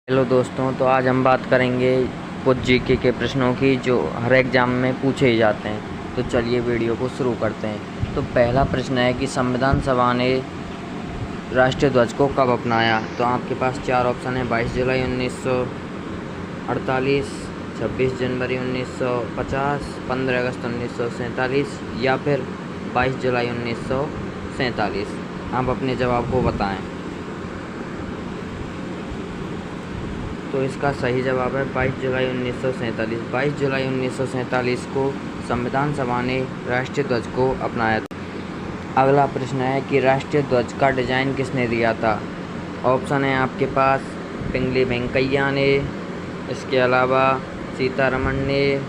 Hello दोस्तों, तो आज हम बात करेंगे कुछ जीके के प्रश्नों की जो हर एग्ज़ाम में पूछे ही जाते हैं। तो चलिए वीडियो को शुरू करते हैं। तो पहला प्रश्न है कि संविधान सभा ने राष्ट्रीय ध्वज को कब अपनाया? तो आपके पास चार ऑप्शन है: 22 जुलाई 1948, 26 जनवरी 1950, 15 अगस्त 1947 या फिर 22 जुलाई 1947। आप अपने जवाब को बताएं। तो इसका सही जवाब है 22 जुलाई 1947। 22 जुलाई 1947 को संविधान सभा ने राष्ट्रीय ध्वज को अपनाया था। अगला प्रश्न है कि राष्ट्रीय ध्वज का डिज़ाइन किसने दिया था? ऑप्शन है आपके पास: पिंगली वेंकैया ने, इसके अलावा सीतारमण ने,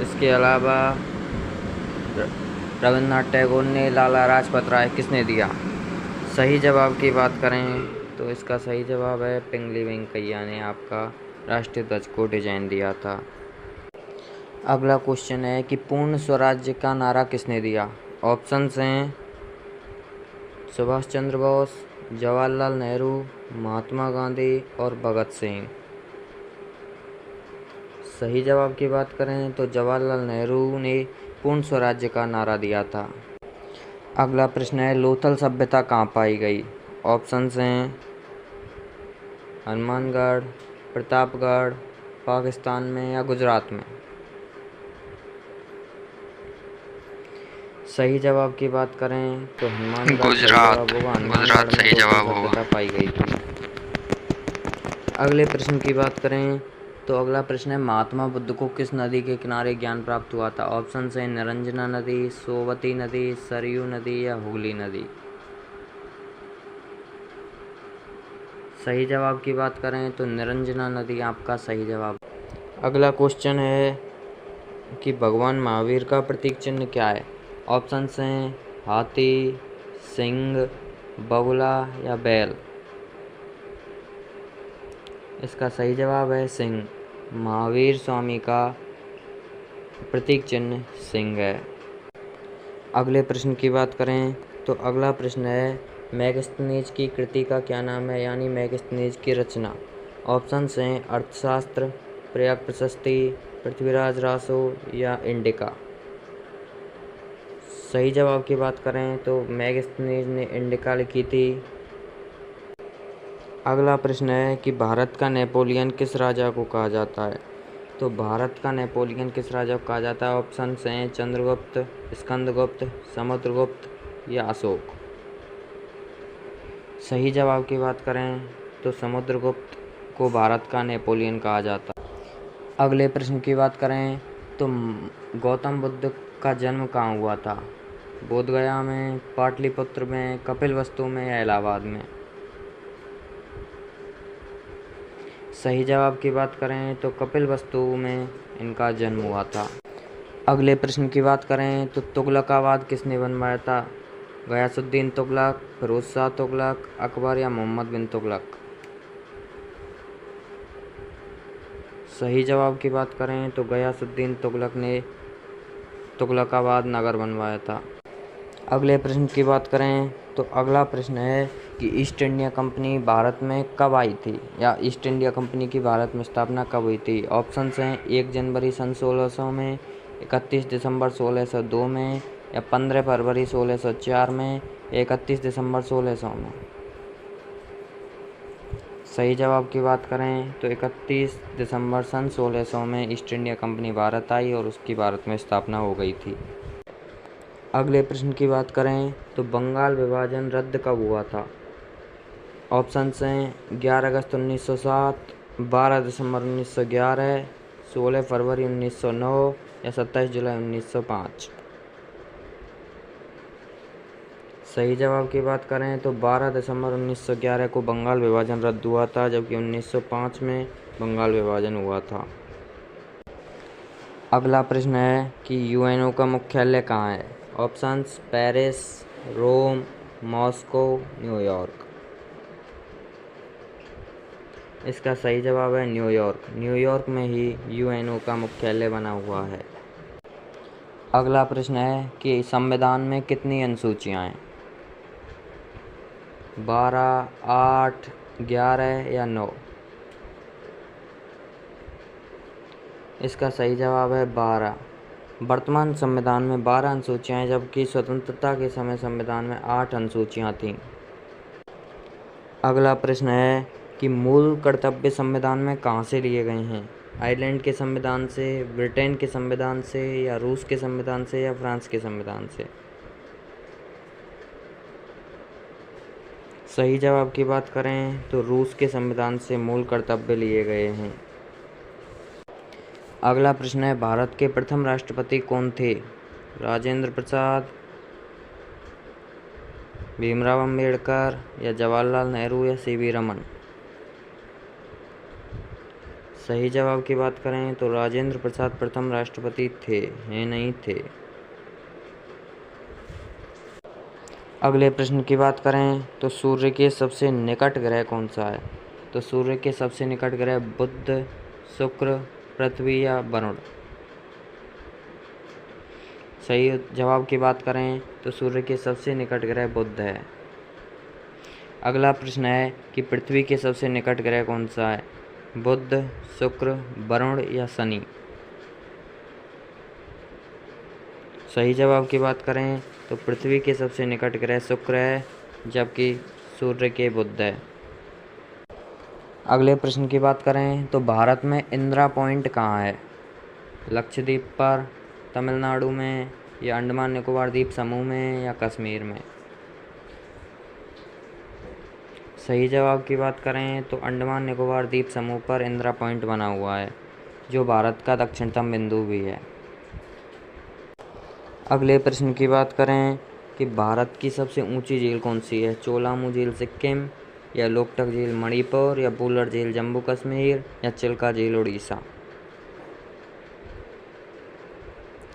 इसके अलावा रविन्द्रनाथ टैगोर ने, लाला लाजपत राय। किसने दिया? सही जवाब की बात करें तो इसका सही जवाब है पिंगली वेंकैया ने आपका राष्ट्रीय ध्वज को डिजाइन दिया था। अगला क्वेश्चन है कि पूर्ण स्वराज्य का नारा किसने दिया? ऑप्शंस हैं: सुभाष चंद्र बोस, जवाहरलाल नेहरू, महात्मा गांधी और भगत सिंह। सही जवाब की बात करें तो जवाहरलाल नेहरू ने पूर्ण स्वराज्य का नारा दिया था। अगला प्रश्न है लोथल सभ्यता कहाँ पाई गई? ऑप्शंस हैं: हनुमानगढ़, प्रतापगढ़, पाकिस्तान में या गुजरात में। सही जवाब की बात करें तो हनुमानगढ़ सही जवाब होगा। हनुमानगढ़ में लोथल सभ्यता पाई गई थी। अगले प्रश्न की बात करें तो अगला प्रश्न है महात्मा बुद्ध को किस नदी के किनारे ज्ञान प्राप्त हुआ था? ऑप्शन है निरंजना नदी, सोवती नदी, सरयू नदी या हुगली नदी। सही जवाब की बात करें तो निरंजना नदी आपका सही जवाब। अगला क्वेश्चन है कि भगवान महावीर का प्रतीक चिन्ह क्या है? ऑप्शंस हैं हाथी, सिंह, बगुला या बैल। इसका सही जवाब है सिंह। महावीर स्वामी का प्रतीक चिन्ह सिंह है। अगले प्रश्न की बात करें तो अगला प्रश्न है मैगस्थनीज की कृति का क्या नाम है, यानी मैगस्थनीज की रचना। ऑप्शंस हैं अर्थशास्त्र, प्रयाग प्रशस्ति, पृथ्वीराज रासो या इंडिका। सही जवाब की बात करें तो मैगस्थनीज ने इंडिका लिखी थी। अगला प्रश्न है कि भारत का नेपोलियन किस राजा को कहा जाता है? तो भारत का नेपोलियन किस राजा को कहा जाता है? ऑप्शन हैं चंद्रगुप्त, स्कंदगुप्त, समुद्रगुप्त या अशोक। सही जवाब की बात करें तो समुद्रगुप्त को भारत का नेपोलियन कहा जाता है। अगले प्रश्न की बात करें तो गौतम बुद्ध का जन्म कहाँ हुआ था? बोधगया में, पाटलिपुत्र में, कपिलवस्तु में या इलाहाबाद में। सही जवाब की बात करें तो कपिलवस्तु में इनका जन्म हुआ था। अगले प्रश्न की बात करें तो तुगलकाबाद किसने बनवाया था? गयासुद्दीन तुगलक, फिरोज शाह तुगलक, अकबर या मोहम्मद बिन तुगलक। सही जवाब की बात करें तो गयासुद्दीन तुगलक ने तुगलकाबाद नगर बनवाया था। अगले प्रश्न की बात करें तो अगला प्रश्न है कि ईस्ट इंडिया कंपनी भारत में कब आई थी, या ईस्ट इंडिया कंपनी की भारत में स्थापना कब हुई थी? ऑप्शंस हैं 1 जनवरी सन 1600 में, 31 दिसंबर 1602 में या 15 फरवरी 1604 में, 31 दिसंबर 1600 में। सही जवाब की बात करें तो 31 दिसंबर सन 1600 में ईस्ट इंडिया कंपनी भारत आई और उसकी भारत में स्थापना हो गई थी। अगले प्रश्न की बात करें तो बंगाल विभाजन रद्द कब हुआ था? ऑप्शंस हैं 11 अगस्त 1907, 12 दिसंबर 1911, 16 फरवरी 1909 या 27 जुलाई 1905। सही जवाब की बात करें तो 12 दिसंबर 1911 को बंगाल विभाजन रद्द हुआ था, जबकि 1905 में बंगाल विभाजन हुआ था। अगला प्रश्न है कि यूएनओ का मुख्यालय कहाँ है? ऑप्शंस पेरिस, रोम, मॉस्को, न्यूयॉर्क। इसका सही जवाब है न्यूयॉर्क। न्यूयॉर्क में ही यूएनओ का मुख्यालय बना हुआ है। अगला प्रश्न है कि संविधान में कितनी अनुसूचियां हैं? 12, 8, 11 या 9? इसका सही जवाब है 12। वर्तमान संविधान में 12 अनुसूचियाँ हैं, जबकि स्वतंत्रता के समय संविधान में 8 अनुसूचियाँ थीं। अगला प्रश्न है कि मूल कर्तव्य संविधान में कहाँ से लिए गए हैं? आयरलैंड के संविधान से, ब्रिटेन के संविधान से, या रूस के संविधान से, या फ्रांस के संविधान से? सही जवाब की बात करें तो रूस के संविधान से मूल कर्तव्य लिए गए हैं। अगला प्रश्न है, भारत के प्रथम राष्ट्रपति कौन थे? राजेंद्र प्रसाद, भीमराव अंबेडकर, या जवाहरलाल नेहरू, या सीवी रमन? सही जवाब की बात करें तो राजेंद्र प्रसाद प्रथम राष्ट्रपति थे, हैं नहीं थे। अगले प्रश्न की बात करें तो सूर्य के सबसे निकट ग्रह कौन सा है? तो सूर्य के सबसे निकट ग्रह बुध, शुक्र, पृथ्वी, या वरुण? सही जवाब की बात करें तो सूर्य के सबसे निकट ग्रह बुध है। अगला प्रश्न है कि पृथ्वी के सबसे निकट ग्रह कौन सा है? बुध, शुक्र, वरुण, या शनि? सही जवाब की बात करें तो पृथ्वी के सबसे निकट ग्रह शुक्र है, जबकि सूर्य के बुध है। अगले प्रश्न की बात करें तो भारत में इंदिरा पॉइंट कहाँ है? लक्षद्वीप पर, तमिलनाडु में, या अंडमान निकोबार द्वीप समूह में, या कश्मीर में? सही जवाब की बात करें तो अंडमान निकोबार द्वीप समूह पर इंदिरा पॉइंट बना हुआ है, जो भारत का दक्षिणतम बिंदु भी है। अगले प्रश्न की बात करें कि भारत की सबसे ऊंची झील कौन सी है? चोलामू झील सिक्किम, या लोकटक झील मणिपुर, या बुलर झील जम्मू कश्मीर, या चिल्का झील उड़ीसा?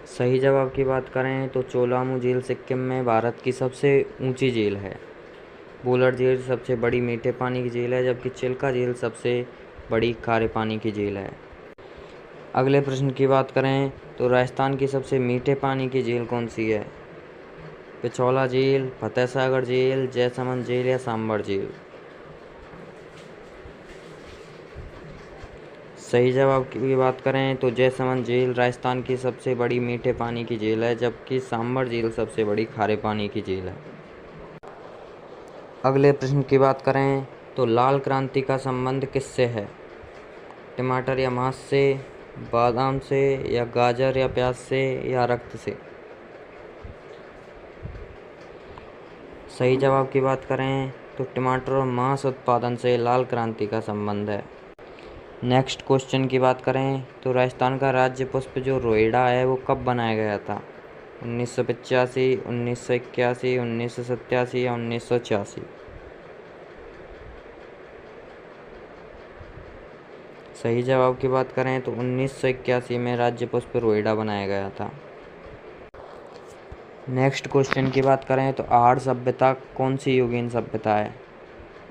सही जवाब की बात करें तो चोलामू झील सिक्किम में भारत की सबसे ऊंची झील है। बुलर झील सबसे बड़ी मीठे पानी की झील है, जबकि चिल्का झील सबसे बड़ी खारे पानी की झील है। अगले प्रश्न की बात करें तो राजस्थान की सबसे मीठे पानी की झील कौन सी है? पिछौला झील, फतेह सागर झील, जयसमंद झील, या सांबर झील? सही जवाब की बात करें तो जयसमंद झील राजस्थान की सबसे बड़ी मीठे पानी की झील है, जबकि सांबर झील सबसे बड़ी खारे पानी की झील है। अगले प्रश्न की बात करें तो लाल क्रांति का संबंध किससे है? टमाटर या मांस से, बादाम से, या गाजर या प्याज से, या रक्त से? सही जवाब की बात करें तो टमाटर और मांस उत्पादन से लाल क्रांति का संबंध है। नेक्स्ट क्वेश्चन की बात करें तो राजस्थान का राज्य पुष्प जो रोएड़ा है वो कब बनाया गया था? 1985, 1981, 1987, या 1986? सही जवाब की बात करें तो 1981 में राज्य पुष्प रोएड़ा बनाया गया था। नेक्स्ट क्वेश्चन की बात करें तो आर्य सभ्यता कौन सी युगीन सभ्यता है?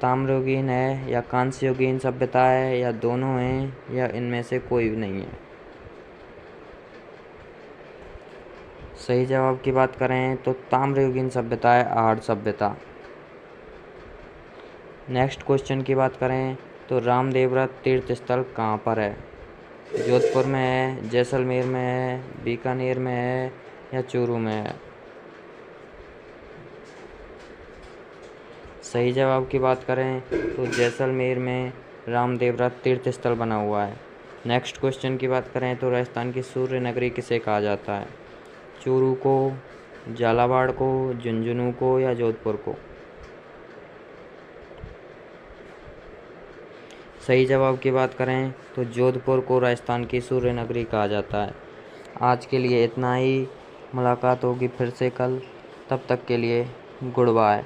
ताम्रयुगीन है, या कांस्य युगीन सभ्यता है, या दोनों हैं, या इनमें से कोई भी नहीं है? सही जवाब की बात करें तो ताम्रयुगीन सभ्यता है आर्य सभ्यता। नेक्स्ट क्वेश्चन की बात करें तो रामदेवरा तीर्थ स्थल कहाँ पर है? जोधपुर में है, जैसलमेर में है, बीकानेर में है, या चूरू में है? सही जवाब की बात करें तो जैसलमेर में रामदेवरा तीर्थ स्थल बना हुआ है। नेक्स्ट क्वेश्चन की बात करें तो राजस्थान की सूर्य नगरी किसे कहा जाता है? चूरू को, झालावाड़ को, झुंझुनू को, या जोधपुर को? सही जवाब की बात करें तो जोधपुर को राजस्थान की सूर्य नगरी कहा जाता है। आज के लिए इतना ही। मुलाकात होगी फिर से कल, तब तक के लिए गुड बाय।